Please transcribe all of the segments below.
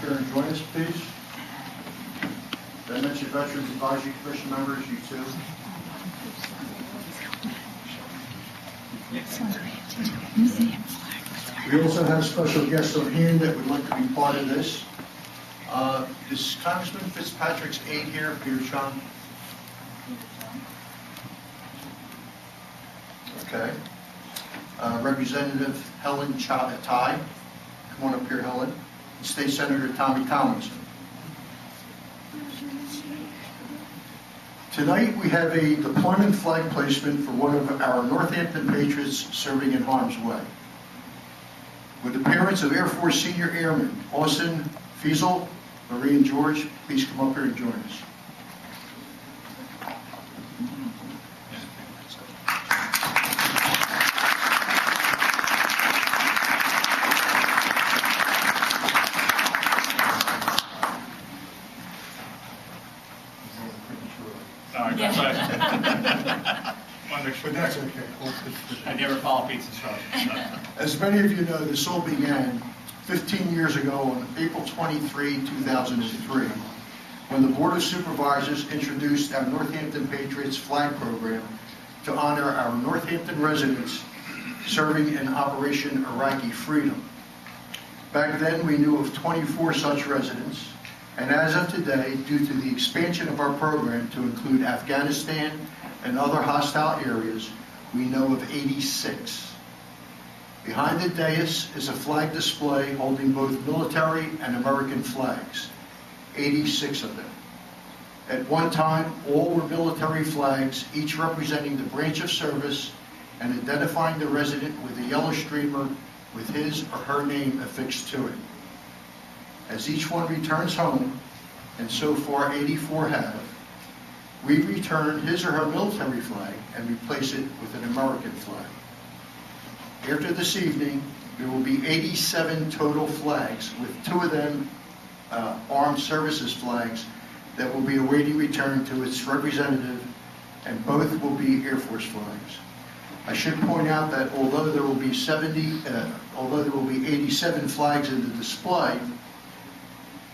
here and join us, please? Did I mention Veterans Advisory Commission members, you too? We also have special guests on hand that would like to be part of this. Is Congressman Fitzpatrick's aide here, Peter Chung? Okay. Representative Helen Tai. Come on up here, Helen. State Senator Tommy Tomlinson. Tonight we have a deployment flag placement for one of our Northampton patriots serving in harm's way. With the appearance of Air Force Senior Airman Austin Frizel+Marine George, please come up here and join us. But that's okay. I never follow Pete's instructions. As many of you know, this all began 15 years ago on April 23, 2003, when the Board of Supervisors introduced our Northampton Patriots flag program to honor our Northampton residents serving in Operation Iraqi Freedom. Back then, we knew of 24 such residents, and as of today, due to the expansion of our program to include Afghanistan and other hostile areas, we know of 86. Behind the dais is a flag display holding both military and American flags, 86 of them. At one time, all were military flags, each representing the branch of service and identifying the resident with a yellow streamer with his or her name affixed to it. As each one returns home, and so far 84 have, we return his or her military flag and replace it with an American flag. After this evening, there will be 87 total flags, with 2 of them armed services flags that will be awaiting return to its representative, and both will be Air Force flags. I should point out that although there will be 87 flags in the display,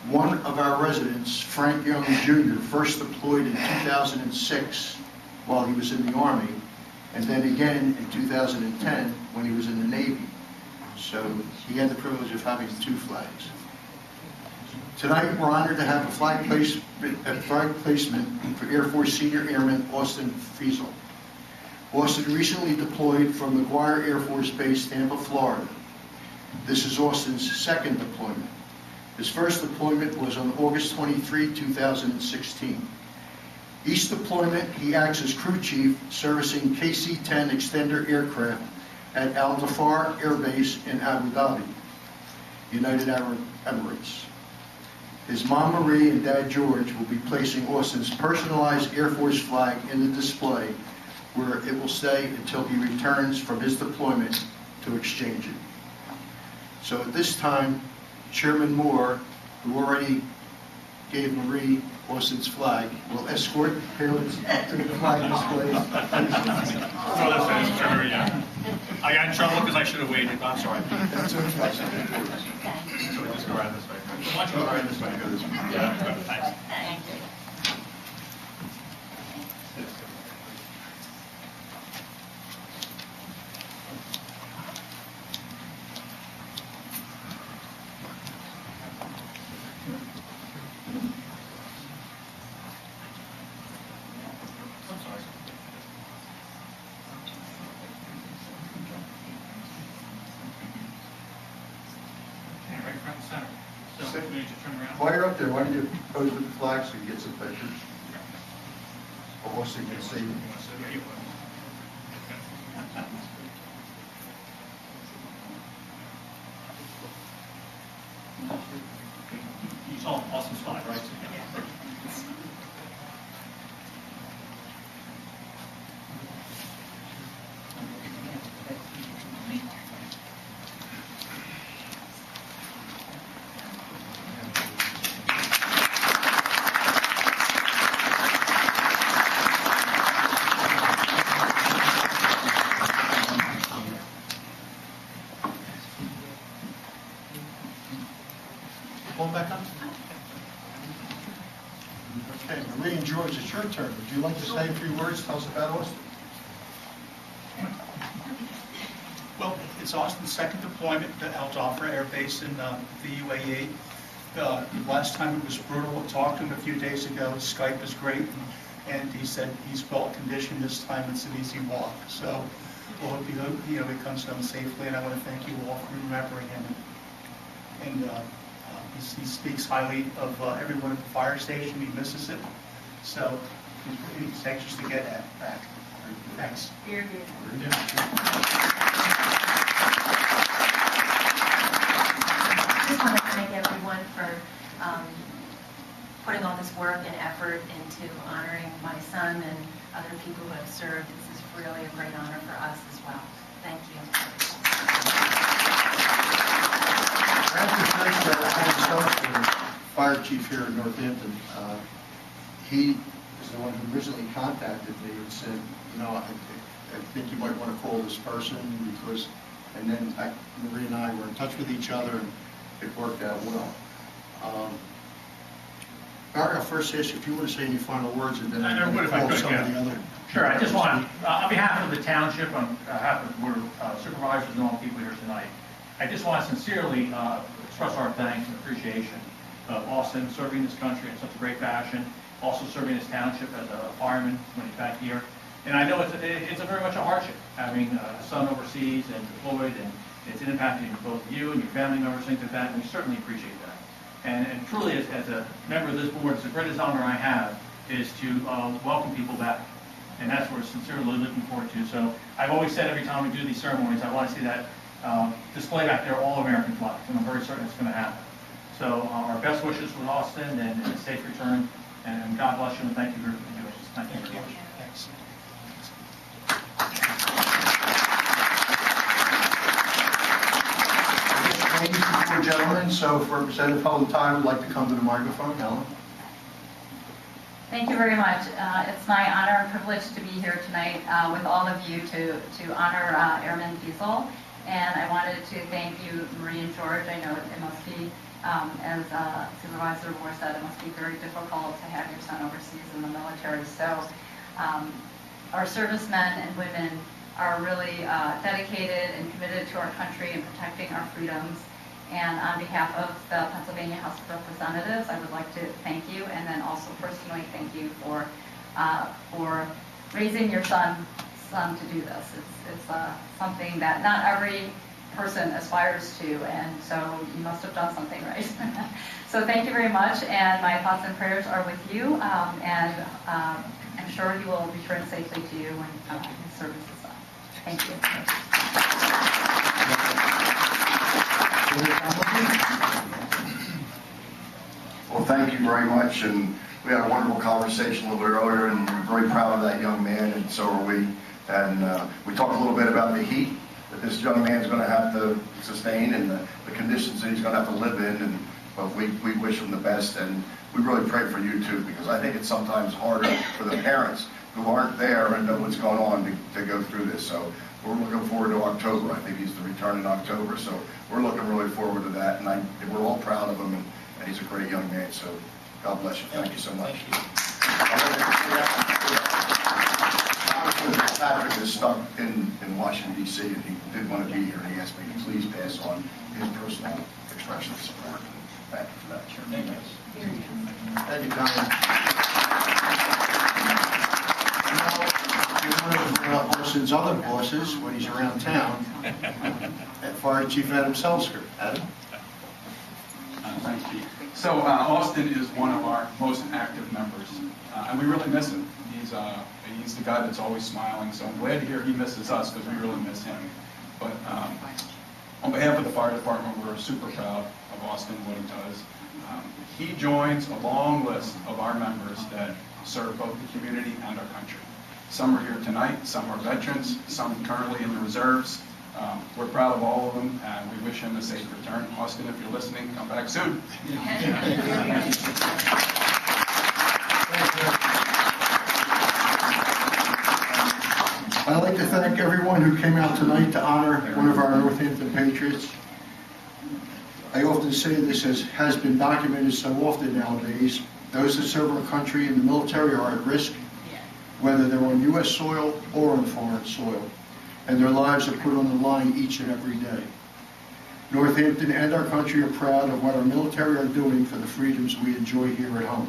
one of our residents, Frank Young Jr., first deployed in 2006 while he was in the Army, and then again in 2010 when he was in the Navy. So he had the privilege of having 2 flags. Tonight we're honored to have a flag placement for Air Force Senior Airman Austin Frizel. Austin recently deployed from McGuire Air Force Base, Tampa, Florida. This is Austin's second deployment. His first deployment was on August 23, 2016. Each deployment, he acts as crew chief servicing KC-10 extender aircraft at Al Dhafar Air Base in Abu Dhabi, United Arab Emirates. His mom Marie and dad George will be placing Austin's personalized Air Force flag in the display, where it will stay until he returns from his deployment to exchange it. So at this time, Chairman Moore, who already gave Marie Austin's flag, will escort the parents up to the flag display. I got in trouble because I should have waited. I'm sorry. That's okay. So we just go around this way. Why don't you go around this way? Go this way. Yeah, thanks. Thank you. While you're up there, why don't you pose with the flag so you get some pictures? Austin can see. You saw Austin's flag, right? Come on back up. Okay, Marie and George, it's your turn. Would you like to say a few words? Tell us about Austin. Well, it's Austin's second deployment to Al Jaffa Air Base in the UAE. Last time it was brutal. I talked to him a few days ago. Skype is great, and he said he's well conditioned this time. It's an easy walk. So we'll hope he comes home safely, and I want to thank you all for remembering him. And he speaks highly of everyone at the fire station. He misses it. So he's anxious to get that back. Thanks. Here, here. I just want to thank everyone for putting all this work and effort into honoring my son and other people who have served. This is really a great honor for us as well. Thank you. The fire chief here in Northampton, he is the one who originally contacted me and said, you know, I think you might want to call this person because, and then Marie and I were in touch with each other and it worked out well. Barry, I'll first ask you if you want to say any final words and then I would if I could, some of the yeah. other. Sure, I just want, on behalf of the township, on behalf of the board of supervisors and all the people here tonight, I just want to sincerely express our thanks and appreciation of Austin serving this country in such a great fashion, also serving this township as a fireman when he's back here. And I know it's a very much a hardship having a son overseas and deployed, and it's impacting both you and your family members, things like that, and we certainly appreciate that. And truly, as a member of this board, it's the greatest honor I have is to welcome people back. And that's what we're sincerely looking forward to. So I've always said every time we do these ceremonies, I want to see that display back there, all American flags, and I'm very certain it's going to happen. So our best wishes with Austin and a safe return, and God bless you, and thank you for doing this. Thank you very much. Thanks. Ladies and gentlemen, so if Representative Helen Ty would like to come to the microphone, Helen. Thank you very much. It's my honor and privilege to be here tonight with all of you to honor Airman Fizel. And I wanted to thank you, Marie and George. I know it must be, as Supervisor Moore said, it must be very difficult to have your son overseas in the military. So our servicemen and women are really dedicated and committed to our country and protecting our freedoms. And on behalf of the Pennsylvania House of Representatives, I would like to thank you, and then also personally thank you for raising your son to do this. It's something that not every person aspires to, and so you must have done something right. So thank you very much, and my thoughts and prayers are with you, and I'm sure he will return safely to you when his service is done. Thank you. Well, thank you very much, and we had a wonderful conversation a little bit earlier, and we're very proud of that young man, and so are we. And we talked a little bit about the heat that this young man's going to have to sustain and the conditions that he's going to have to live in, but we wish him the best, and we really pray for you too, because I think it's sometimes harder for the parents who aren't there and know what's going on to go through this. So we're looking forward to October. I think he's to return in October, so we're looking really forward to that, and we're all proud of him, and he's a great young man, so God bless you. Thank you so much. Patrick is stuck in Washington, D.C., and he did want to be here, and he asked me to please pass on his personal expression of support. Thank you for that. Sure. Thank you. Thank you, Colin. One of Austin's other bosses, when he's around town, at Fire Chief Adam Selsker. Adam? Thank you. So Austin is one of our most active members, and we really miss him. He's the guy that's always smiling, so I'm glad to hear he misses us because we really miss him. But on behalf of the fire department, we're super proud of Austin, what he does. He joins a long list of our members that serve both the community and our country. Some are here tonight, some are veterans, some currently in the reserves. We're proud of all of them, and we wish him a safe return. Austin, if you're listening, come back soon. I'd like to thank everyone who came out tonight to honor one of our Northampton Patriots. I often often say this has been documented so often nowadays. Those that serve our country in the military are at risk, whether they're on U.S. soil or on foreign soil, and their lives are put on the line each and every day. Northampton and our country are proud of what our military are doing for the freedoms we enjoy here at home.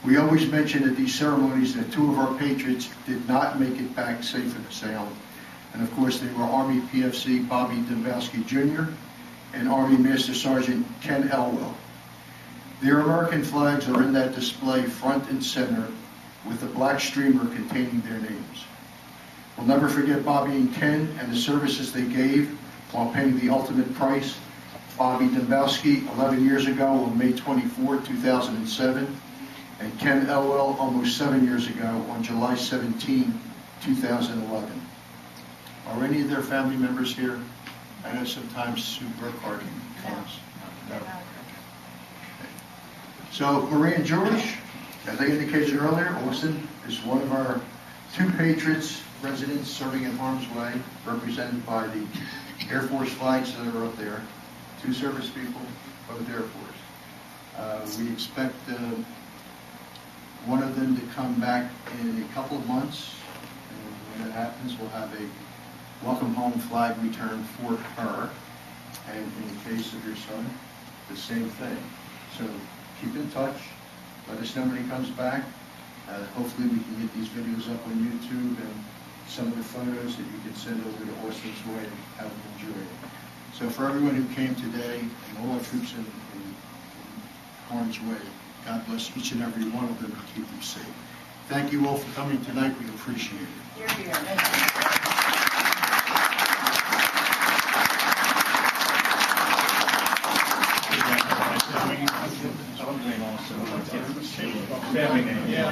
We always mention at these ceremonies that 2 of our patriots did not make it back safe and sound. And of course, they were Army PFC Bobby Dembowski Jr. and Army Master Sergeant Ken Elwell. Their American flags are in that display front and center with a black streamer containing their names. We'll never forget Bobby and Ken and the services they gave while paying the ultimate price. Bobby Dembowski 11 years ago on May 24, 2007, and Ken Elwell almost 7 years ago on July 17, 2011. Are any of their family members here? I know sometimes Sue Burkhardt comes. No. So Marie and George, as I indicated earlier, Austin is one of our 2 patriots, residents serving in harm's way, represented by the Air Force flags that are up there. 2 service people, both Air Force. We expect one of them to come back in a couple of months, and when that happens, we'll have a welcome home flag return for her. And in the case of your son, the same thing. So keep in touch. Let us know when he comes back. Hopefully we can get these videos up on YouTube and some of the photos that you can send over to Austin's way and have them enjoy it. So for everyone who came today and all our troops in harm's way, God bless each and every one of them and keep them safe. Thank you all for coming tonight. We appreciate it. Here, here. Yeah.